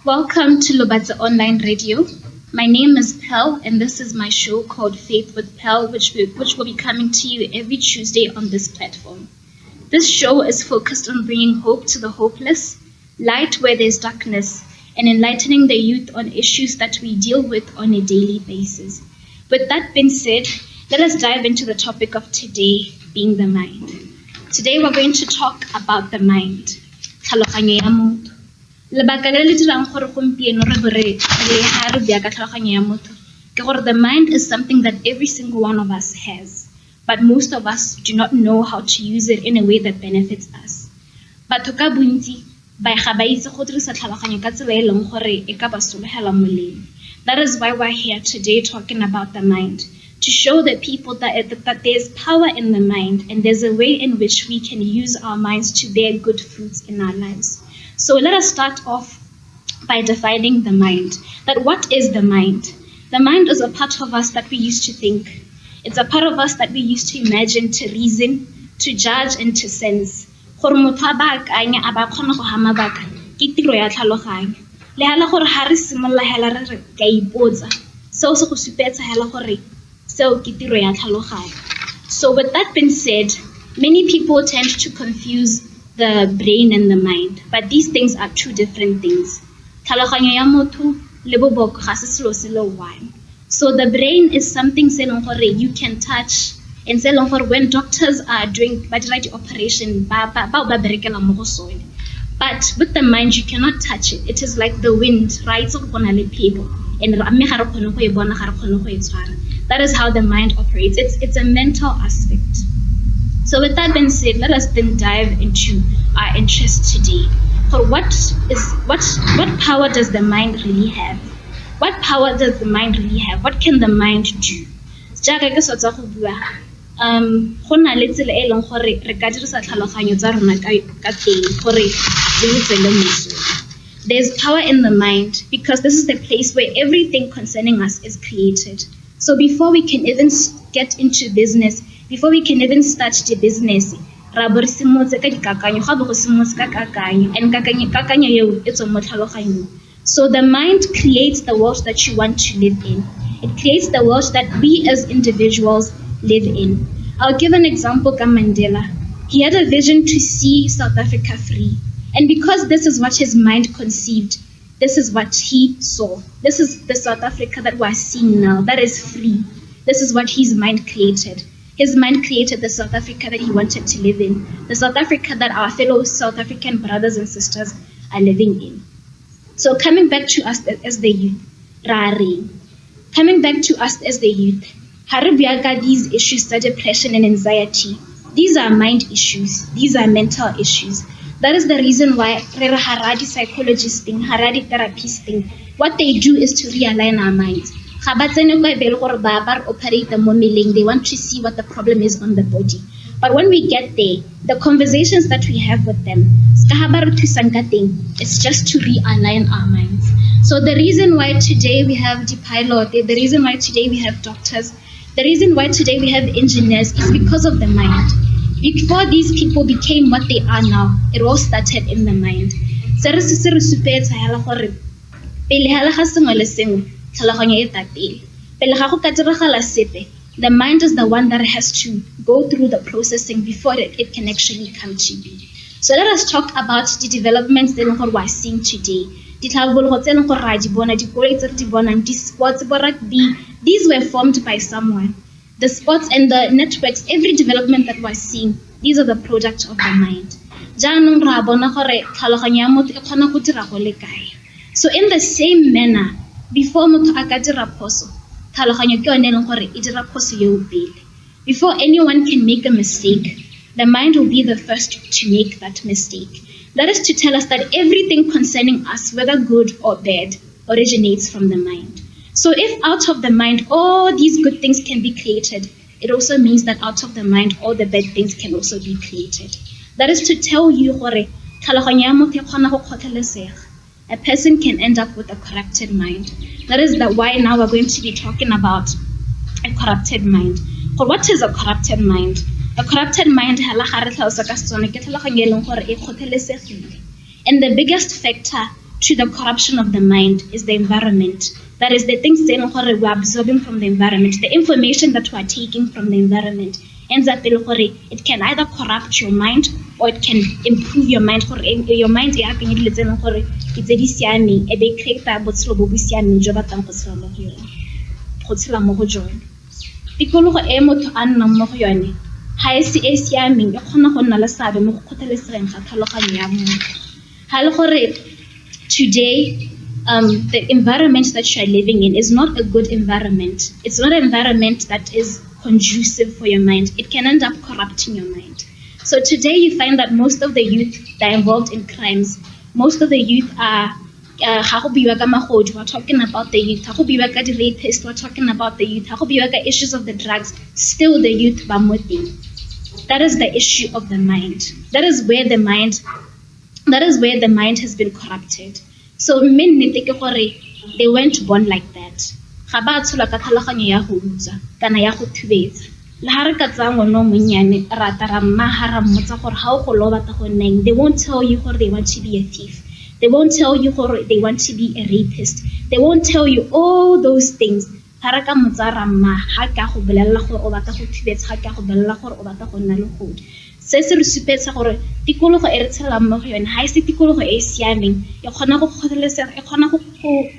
Welcome to Lobatse Online Radio. My name is Pearl, and this is my show called Faith with Pearl, which will be coming to you every Tuesday on this platform. This show is focused on bringing hope to the hopeless, light where there's darkness, and enlightening the youth on issues that we deal with on a daily basis. With that being said, let us dive into the topic of today, being the mind. Today we're going to talk about the mind. Tlhaloganyo ya motho. Lebaka le le dirang gore gompieno re bo re ha re bua ka tlhaloganyo ya motho ke gore the mind is something that every single one of us has, but most of us do not know how to use it in a way that benefits us. Batho ka bontsi ba ga ba itse go dirisa tlhaloganyo ka tsela e leng gore e ka ba sologela molemo. That is why we're here today talking about the mind, to show the people that there's power in the mind and there's a way in which we can use our minds to bear good fruits in our lives. So let us start off by defining the mind. That what is the mind? The mind is a part of us that we used to think. It's a part of us that we used to imagine, to reason, to judge, and to sense. Gore motho a ba akanya a ba kgona go hama baka ke tiro ya tlhaloganyo. Le hala gore ha re simolla hela re ka ipotsa seo se go supetsa hela gore seo ke tiro ya tlhaloganyo. So with that being said, many people tend to confuse the brain and the mind, but these things are two different things. Tlhaloganyo ya motho le boboko ga se selo se le one. So the brain is something se leng gore you can touch, and se leng gore when doctors are doing the operation ba berekela mo go sone. But with the mind you cannot touch it. It is like the wind, right? So gona le phebo and mme ga re kgone go e bona, ga re kgone go e tshwara. That is how the mind operates. It's a mental aspect. So with that being said, let us then dive into our interest today. For what power does the mind really have? What power does the mind really have? What can the mind do? Jaaka ke sotsa go bua, go na le tsela e leng gore re ka dirisa tlhaloganyo tsa rona ka teng gore re tswele moso. There's power in the mind because this is the place where everything concerning us is created. So before we can even get into business, before we can even start the business, ra bo re simotse ka dikakanyo, ga bo go simotse ka kakanyo, and kakanyo eo e tswa mo tlhaloganyong. So the mind creates the world that you want to live in. It creates the world that we as individuals live in. I'll give an example ka Mandela. He had a vision to see South Africa free. And because this is what his mind conceived, this is what he saw. This is the South Africa that we're seeing now, that is free. This is what his mind created. His mind created the South Africa that he wanted to live in, the South Africa that our fellow South African brothers and sisters are living in. So coming back to us as the youth, these issues such depression and anxiety, these are mind issues, these are mental issues. That is the reason why haradi psychologists thing, haradi therapists thing, what they do is to realign our minds. They want to see what the problem is on the body. But when we get there, the conversations that we have with them, it's just to realign our minds. So the reason why today we have the pilot, the reason why today we have doctors, the reason why today we have engineers is because of the mind. Before these people became what they are now, it all started in the mind. The mind is the one that has to go through the processing before it can actually come to be. So let us talk about the developments that we're seeing today. The sports, rugby, these were formed by someone. The sports and the networks, every development that we're seeing, these are the product of the mind. So in the same manner, before before anyone can make a mistake, the mind will be the first to make that mistake. That is to tell us that everything concerning us, whether good or bad, originates from the mind. So if out of the mind all these good things can be created, it also means that out of the mind all the bad things can also be created. That is to tell you a person can end up with a corrupted mind. That is why now we're going to be talking about a corrupted mind. But what is a corrupted mind? A corrupted mind, and the biggest factor to the corruption of the mind is the environment. That is the things that we're absorbing from the environment, the information that we're taking from the environment. Ends up it can either corrupt your mind or it can improve your mind. Your mind it's tikologo e motho a nnang mo go yone ha e se e siameng e kgona go nna le seabe mo go kgothalesegeng ga tlhaloganyo ya motho ha le gore today the environment that you are living in is not a good environment. It's not an environment that is conducive for your mind. It can end up corrupting your mind. So today you find that most of the youth that are involved in crimes, most of the youth are we're talking about the youth. The rapists, we're talking about the youth. Issues of the drugs, still the youth bamuti. That is the issue of the mind. That is where the mind has been corrupted. So they weren't born like that. They won't tell you they want to be a thief. They won't tell you they want to be a rapist. They won't tell you all those things. Se se re supetsa gore tikologo e re tshelang mo go yone ha e se tikologo e siameng e kgona go kgothalesega e kgona go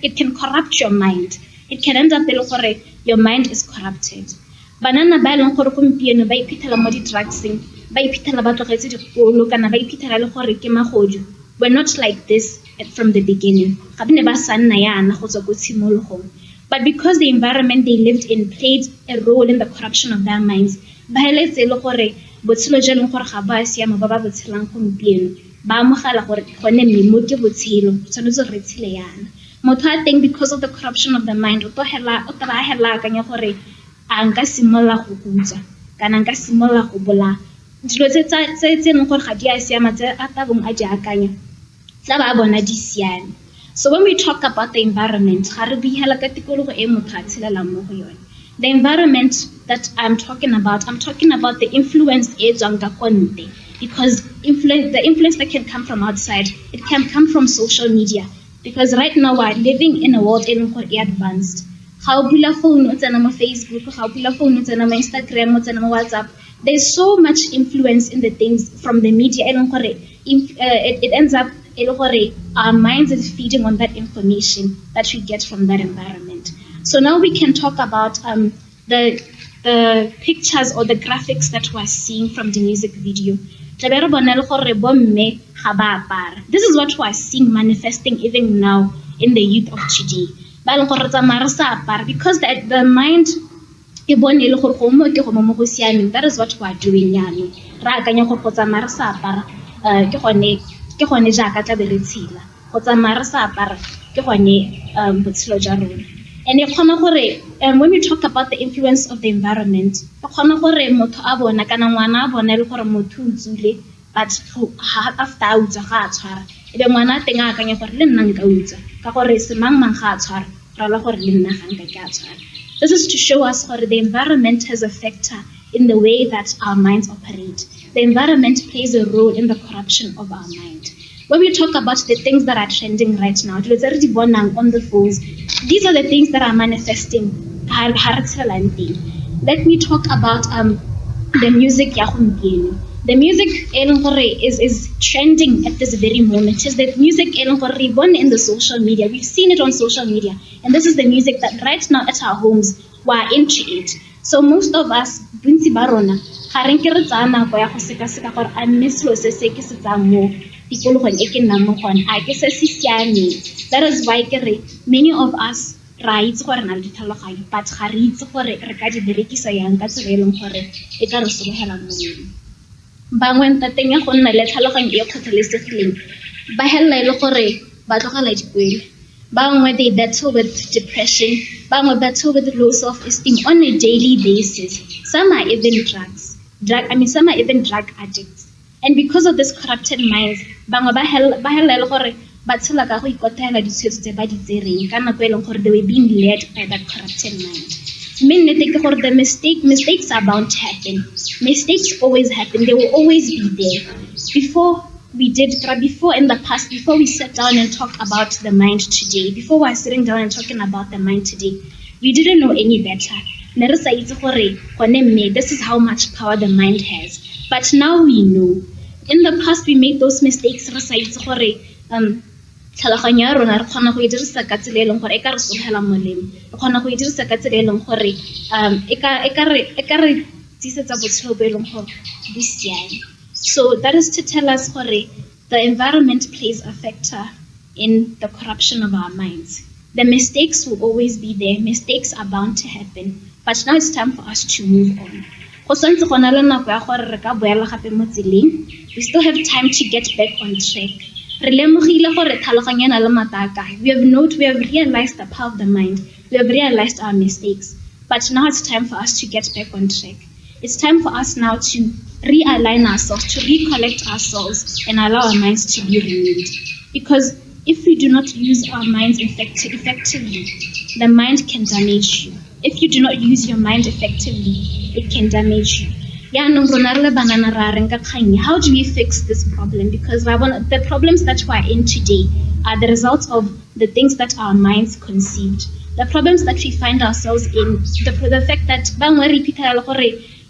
it can corrupt your mind. It can end up gore your mind is corrupted. Banana ba leng gore gompieno ba iphitlhela mo di drugsing ba iphitlhela ba tlogetse dikolo kana ba iphitlhela le gore ke magodu. We're not like this from the beginning. Ga bne ba sa nna yana go tswa go tshimologong. But because the environment they lived in played a role in the corruption of their minds, ba heletse le gore botshelo jwa leng gore ga ba siama ba ba botshelang gompieno ba amogela gore gone mme mo ke botshelo tshwanetse re tshele yana motho a teng because of the corruption of the mind o tla hela akanya gore a nka simolla go kutsa kana nka simolla go bola dilo tse leng gore ga di a siama tse a tabong a di akanya tla ba bona di siame. So when we talk about the environment ga re bihela ka tikologo e motho a tshelang mo go yone. The environment that I'm talking about the influence because the influence that can come from outside, it can come from social media. Because right now we're living in a world in advanced. How bula phone Facebook, how bula phone Instagram, WhatsApp. There's so much influence in the things from the media. It ends up our minds is feeding on that information that we get from that environment. So now we can talk about the pictures or the graphics that we're seeing from the music video. This is what we're seeing manifesting even now in the youth of today. Because the mind, that is what we're doing. And when we talk about the influence of the environment, but after this is to show us how the environment has a factor in the way that our minds operate. The environment plays a role in the corruption of our mind. When we talk about the things that are trending right now, on the phones, these are the things that are manifesting. Let me talk about the music. The music is trending at this very moment. It's the music born in the social media. We've seen it on social media. And this is the music that right now at our homes, we're into it. So most of us, that is why many of us but bangwe tateng ya go nna le tlhaloganyo e kgothalesegileng ba hella ile gore ba tlogela dikwele bangwe they battle with depression bangwe battle with low self-esteem on a daily basis. Some are even some are even drug addicts, and because of this corrupted minds bangwe ba hella ile gore ba tshela ka go ikotela ditshwetso tse ba di tsereng ka nako e leng gore they were being led by that corrupted mind. The mistakes are bound to happen. Mistakes always happen. They will always be there. Before we did before in the past, before we sat down and talked about the mind today, before we are sitting down and talking about the mind today, we didn't know any better. This is how much power the mind has. But now we know. In the past, we made those mistakes. So that is to tell us the environment plays a factor in the corruption of our minds. The mistakes will always be there. Mistakes are bound to happen. But now it's time for us to move on. We still have time to get back on track. We have realized the power of the mind. We have realized our mistakes. But now it's time for us to get back on track. It's time for us now to realign ourselves, to recollect ourselves, and allow our minds to be renewed. Because if we do not use our minds effectively, the mind can damage you. If you do not use your mind effectively, it can damage you. How do we fix this problem? Because the problems that we are in today are the result of the things that our minds conceived. The problems that we find ourselves in, the fact that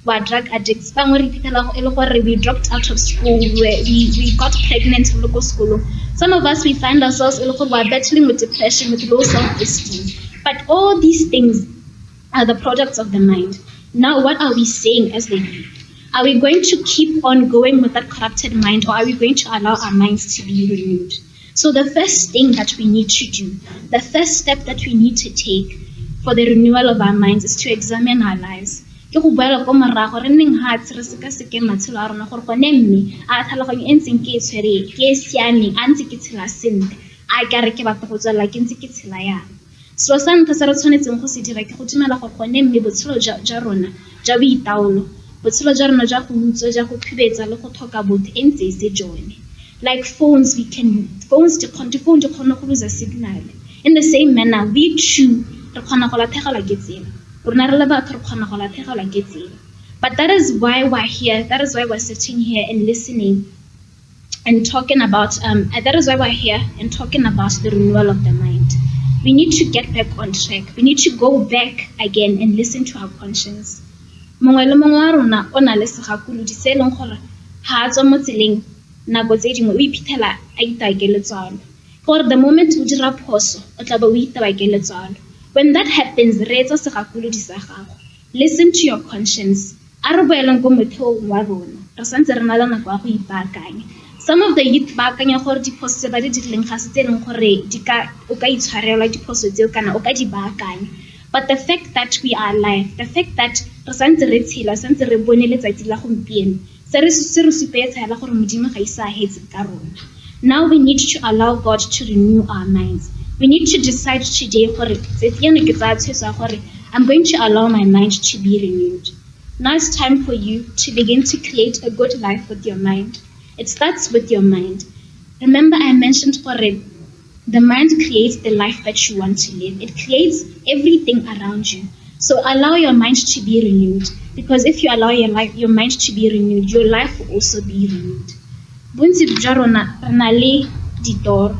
we're drug addicts, we dropped out of school, we got pregnant in local school. Some of us, we find ourselves we're battling with depression, with low self-esteem. But all these things are the products of the mind. Now, what are we saying as the youth? Are we going to keep on going with that corrupted mind, or are we going to allow our minds to be renewed? So the first thing that we need to do, the first step that we need to take for the renewal of our minds is to examine our lives. I so san ka sara tshwanetseng go se dira ke go dumela go gone mme botshelo ja rona ja boitaolo botshelo ja rona ja go utswa ja go phibetsa le go thoka botho e ntse se jone. Like phones, the phone di kgona go lose a signal. In the same manner, we too re kgona go latlhegelwa ke tsela. Rona re le batho re kgona go latlhegelwa ke tsela. But that is why we're here. That is why we're sitting here and listening and talking about that is why we're here and talking about the renewal of the mind. We need to get back on track. We need to go back again and listen to our conscience. Mongwe le mongwe wa rona o na le segakolo di se leng gore ha a tswa mo tseleng nako tse dingwe o iphitlhela a itakeletswalo. Gore the moment o dira phoso o tla ba o itakeletswalo. When that happens, re etsa segakolo di sa gago. Listen to your conscience. A re boeleng go motheong wa rona. Re santse re na le nako ya go ipaakanya. Some of the youth baakanya gore diphoso tse ba di dirileng ga se tse leng gore o ka itshwarelwa diphoso tseo kana o ka di baakanya. But the fact that we are alive, the fact that re santse re tshela, santse re bone letsatsi la gompieno, se re supetsa hela gore modimo ga isa hetse ka rona. Now we need to allow God to renew our minds. We need to decide today gore I'm going to allow my mind to be renewed. Now it's time for you to begin to create a good life with your mind. It starts with your mind. Remember, I mentioned the mind creates the life that you want to live. It creates everything around you. So allow your mind to be renewed. Because if you allow your mind to be renewed, your life will also be renewed. Bontsi jwa rona re na le ditoro.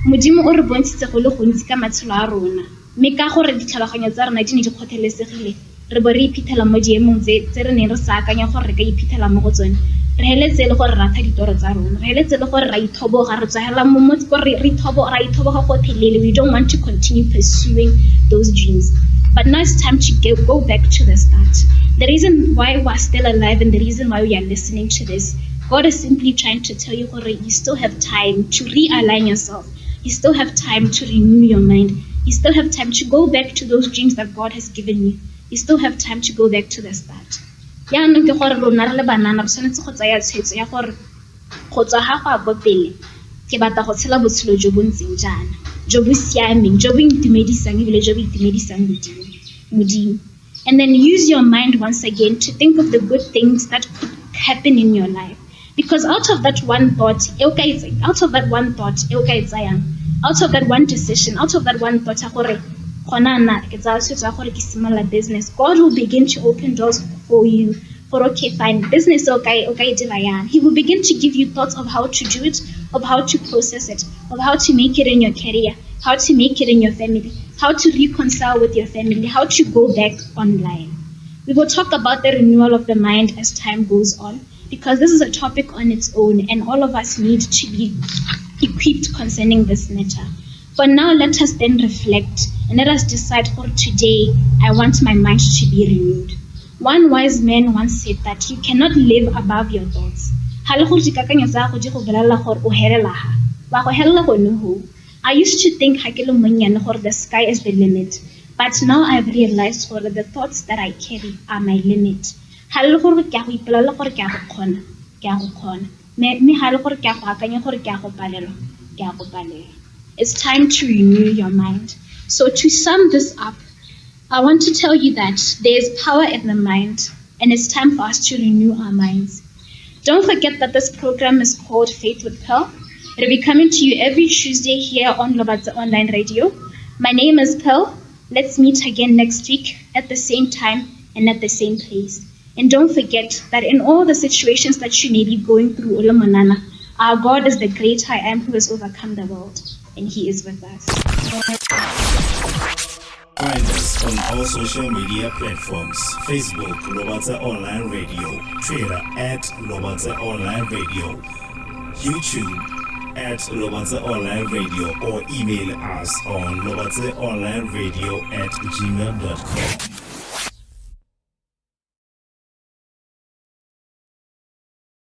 Modimo o re bontshitse go le gontsi ka matshelo a rona. Mme ka gore ditlhaloganyo tsa rona di ne di kgothalesegile, re bo re iphitlhela mo diemong tse re neng re sa akanya gore re ka iphitlhela mo go tsone. Re heletse le gore ra tha ditoro tsa rona. Re heletse le gore ra ithoboga re tswela mo motse gore ra ithoboga go thelele. We don't want to continue pursuing those dreams. But now it's time to go back to the start. The reason why we're still alive and the reason why we are listening to this, God is simply trying to tell you you still have time to realign yourself. You still have time to renew your mind. You still have time to go back to those dreams that God has given you. You still have time to go back to the start. Yaanong ke gore rona re le banana re tshwanetse go tsaya tshwetso ya gore go tswa ga go a go pele ke batla go tshela botshelo jo bo ntseng jaana jo bo siameng jo bo intumedisang ebile jo bo itumedisang modimo. And then use your mind once again to think of the good things that could happen in your life. Because out of that one thought, out of that one decision, out of that one thought, business, God will begin to open doors for you For okay, fine, business okay, he will begin to give you thoughts of how to do it, of how to process it, of how to make it in your career, how to make it in your family, how to reconcile with your family, how to go back online. We will talk about the renewal of the mind as time goes on, because this is a topic on its own and all of us need to be equipped concerning this matter. For now, let us then reflect and let us decide for today, I want my mind to be renewed. One wise man once said that you cannot live above your thoughts. I used to think the sky is the limit, but now I've realized that the thoughts that I carry are my limit. It's time to renew your mind. So to sum this up, I want to tell you that there is power in the mind, and it's time for us to renew our minds. Don't forget that this program is called Faith with Pearl. It'll be coming to you every Tuesday here on Lobatse Online Radio. My name is Pearl. Let's meet again next week at the same time and at the same place. And don't forget that in all the situations that you may be going through, our God is the great I Am who has overcome the world, and He is with us. Find us on all social media platforms: Facebook, Lobatse Online Radio; Twitter @Lobatse Online Radio; YouTube @Lobatse Online Radio, or email us on lobatseonlineradio@gmail.com.